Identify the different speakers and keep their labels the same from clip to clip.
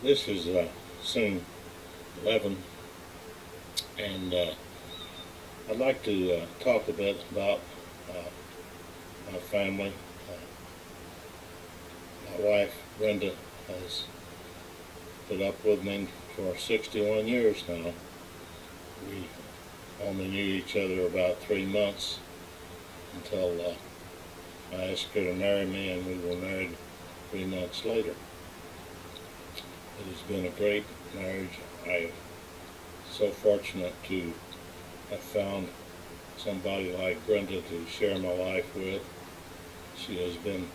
Speaker 1: This is scene 11, and I'd like to talk a bit about my family. My wife, Brenda, has put up with me for 61 years now. We only knew each other about 3 months until I asked her to marry me, and we were married 3 months later. It has been a great marriage. I am so fortunate to have found somebody like Brenda to share my life with. She has been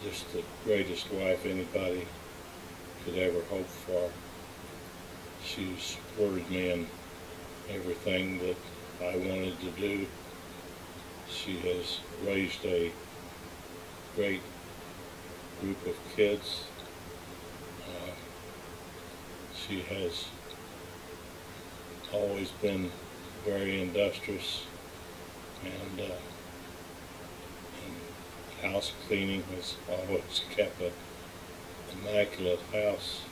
Speaker 1: just the greatest wife anybody could ever hope for. She supported me in everything that I wanted to do. She has raised a great group of kids. She has always been very industrious, and house cleaning has always kept an immaculate house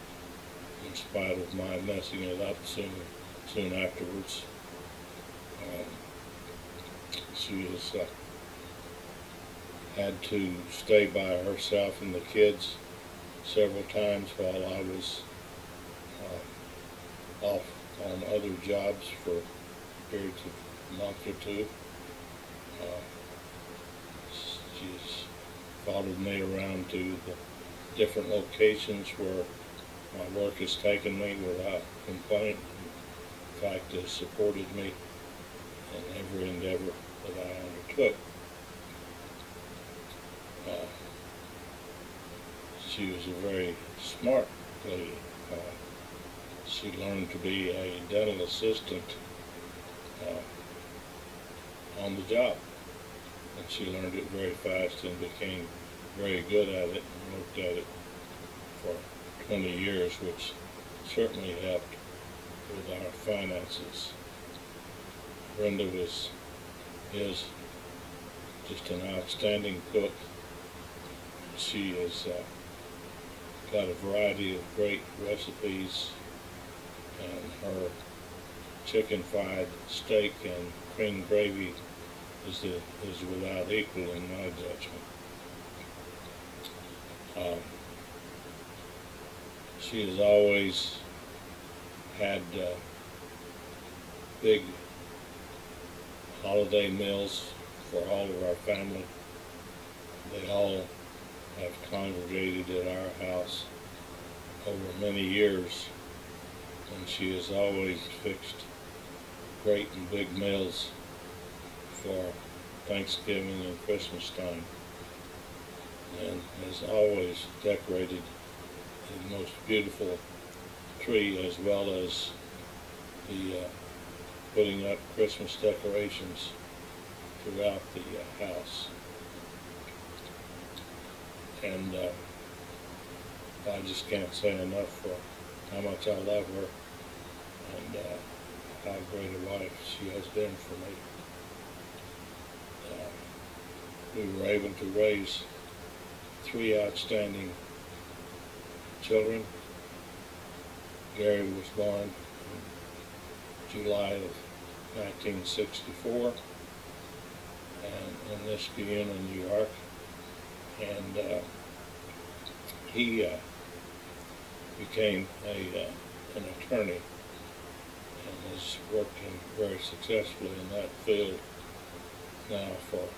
Speaker 1: in spite of my messing it up soon afterwards. She has had to stay by herself and the kids several times while I was off on other jobs for periods of a month or two. She's followed me around to the different locations where my work has taken me without complaint. In fact, has supported me in every endeavor that I undertook. She was a very smart lady. She learned to be a dental assistant on the job, and she learned it very fast and became very good at it and worked at it for 20 years, which certainly helped with our finances. Brenda is just an outstanding cook. She has got a variety of great recipes, and her chicken fried steak and cream gravy is without equal in my judgment. She has always had big holiday meals for all of our family. They all have congregated at our house over many years, and she has always fixed great and big meals for Thanksgiving and Christmas time, and has always decorated the most beautiful tree, as well as the putting up Christmas decorations throughout the house. And I just can't say enough for how much I love her and how great a wife she has been for me. We were able to raise 3 outstanding children. Gary was born in July of 1964 in Niskayuna, New York, and he became an attorney and has worked very successfully in that field now for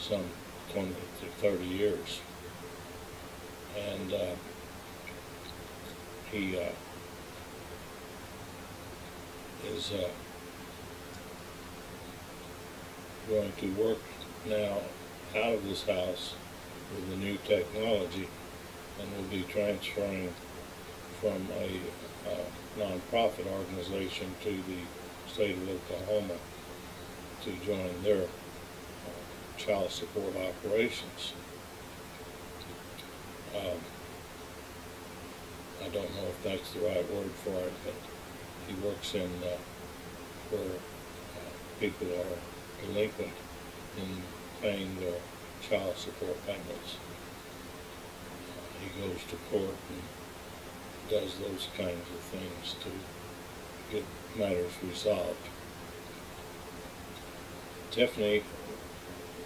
Speaker 1: some 20 to 30 years. And he is going to work now out of this house with the new technology, and will be transferring from a nonprofit organization to the state of Oklahoma to join their child support operations. I don't know if that's the right word for it, but he works in where people are delinquent in paying their child support payments. He goes to court and does those kinds of things to get matters resolved. Tiffany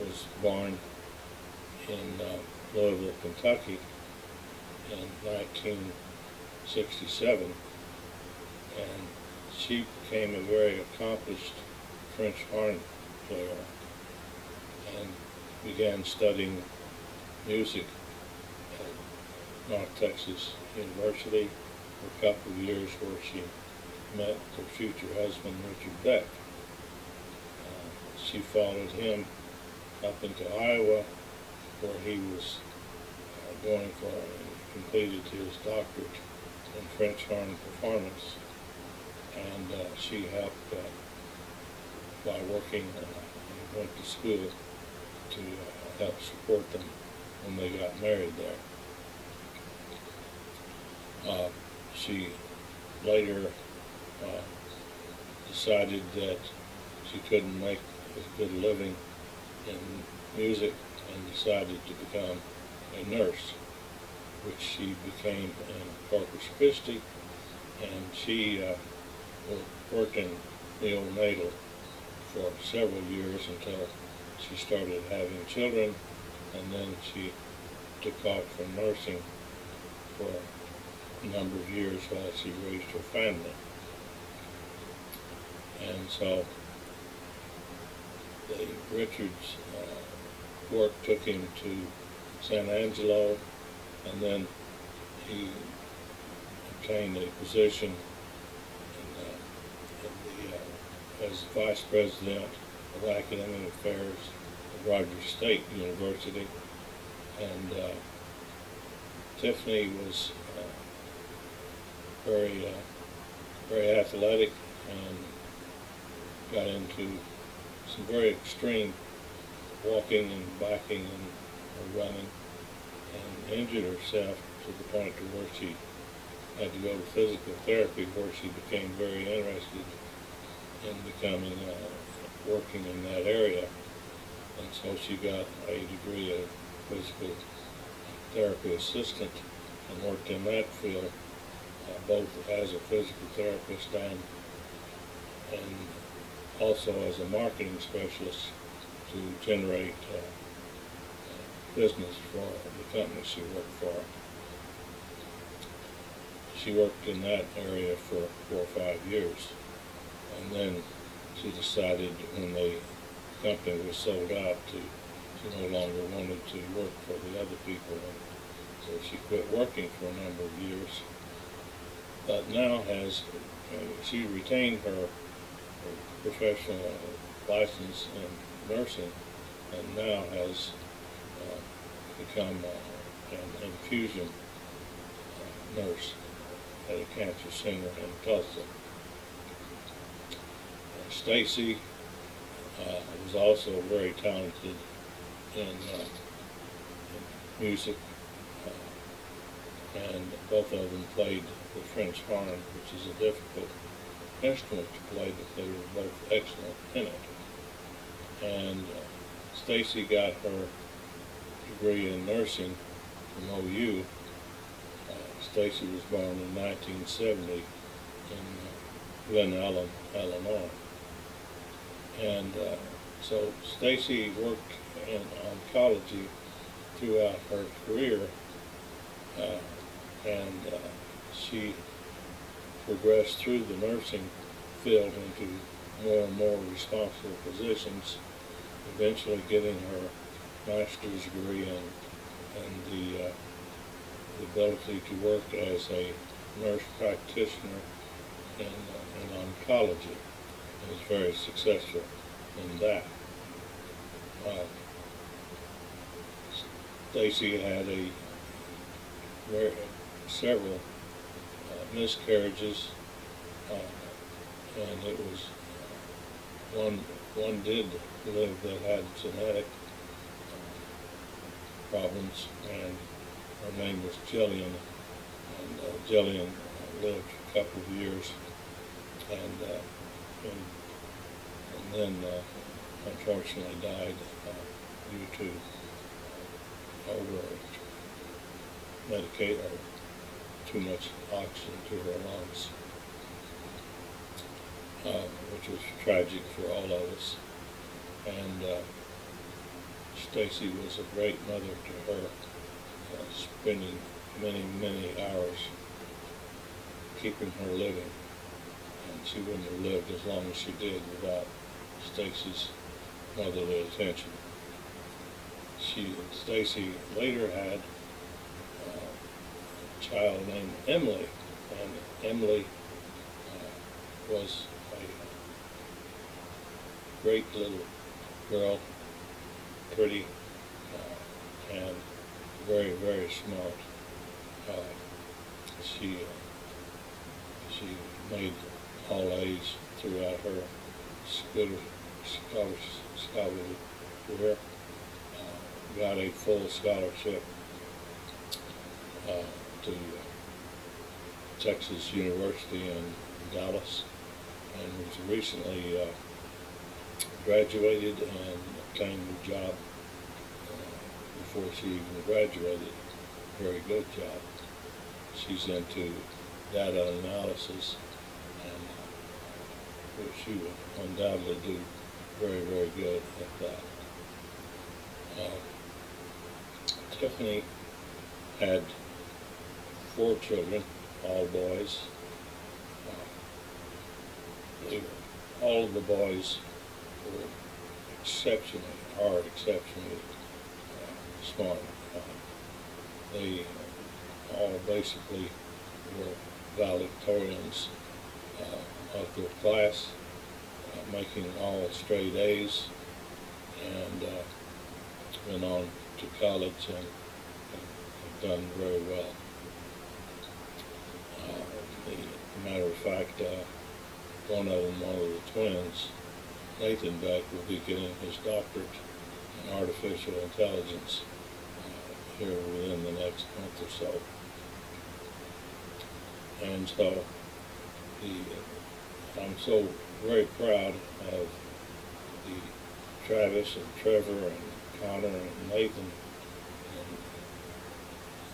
Speaker 1: was born in Louisville, Kentucky in 1967, and she became a very accomplished French horn player and began studying music at North Texas University for a couple of years, where she met her future husband, Richard Beck. She followed him up into Iowa, where he was going for and completed his doctorate in French horn performance, and she helped by working and went to school to help support them when they got married there. She later decided that she couldn't make a good living in music and decided to become a nurse, which she became in Corpus Christi, and she worked in neonatal for several years until she started having children, and then she took off from nursing for a number of years while she raised her family. And so Richard's work took him to San Angelo, and then he obtained a position as vice president of academic affairs at Rogers State University. And Tiffany was very athletic and got into some very extreme walking and biking and running, and injured herself to the point to where she had to go to physical therapy, where she became very interested in becoming working in that area, and so she got a degree of physical therapy assistant and worked in that field, both as a physical therapist and also as a marketing specialist to generate business for the company she worked for. She worked in that area for 4 or 5 years, and then she decided when the company was sold out she no longer wanted to work for the other people, and so she quit working for a number of years, but now she retained her professional license in nursing, and now has become an infusion nurse at a cancer center in Tulsa. Stacy was also very talented in music, and both of them played the French horn, which is a difficult instrument to play, but they were both excellent in it. And Stacy got her degree in nursing from OU. Stacy was born in 1970 in Glen Ellen, Illinois. And so Stacy worked in oncology throughout her career, and she progressed through the nursing field into more and more responsible positions, eventually getting her master's degree and the ability to work as a nurse practitioner in oncology, and was very successful in that. Stacy had several miscarriages, and it was one did live that had genetic problems, and her name was Jillian, and Jillian lived a couple of years, and then unfortunately died due to too much oxygen to her lungs, which was tragic for all of us. And Stacy was a great mother to her, spending many, many hours keeping her living. And she wouldn't have lived as long as she did without Stacy's motherly attention. Stacy later had a child named Emily, and Emily was a great little girl, pretty, and very, very smart. She made all A's throughout her scholarly career. Got a full scholarship to Texas University in Dallas, and was recently graduated and obtained a job before she even graduated. Very good job. She's into data analysis, and she would undoubtedly do very, very good at that. Tiffany had 4 children, all boys. All of the boys were exceptionally smart. They all basically were valedictorians of their class, making all straight A's, and went on to college and have done very well. Matter of fact, one of the twins, Nathan Beck, will be getting his doctorate in artificial intelligence here within the next month or so. And so I'm so very proud of Travis and Trevor and Connor and Nathan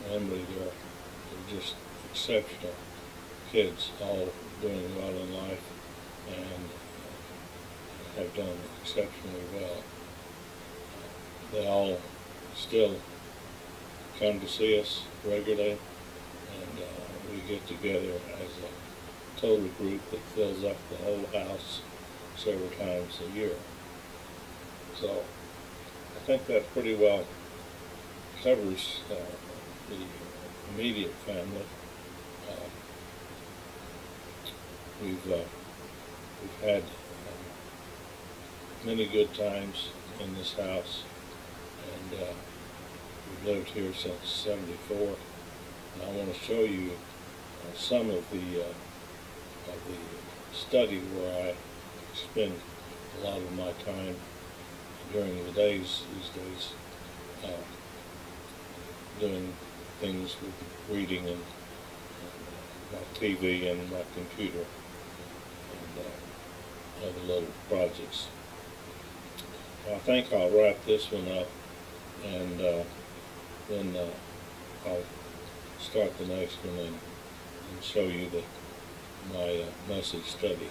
Speaker 1: and Emily. They're just exceptional kids, all doing well in life and have done exceptionally well. They all still come to see us regularly, and we get together as a total group that fills up the whole house several times a year. So I think that pretty well covers the immediate family. We've had many good times in this house, and we've lived here since '74. And I want to show you some of the study where I spend a lot of my time during the days these days, doing things with reading and my TV and my computer and other little projects. I think I'll wrap this one up, and then I'll start the next one and show you my message study.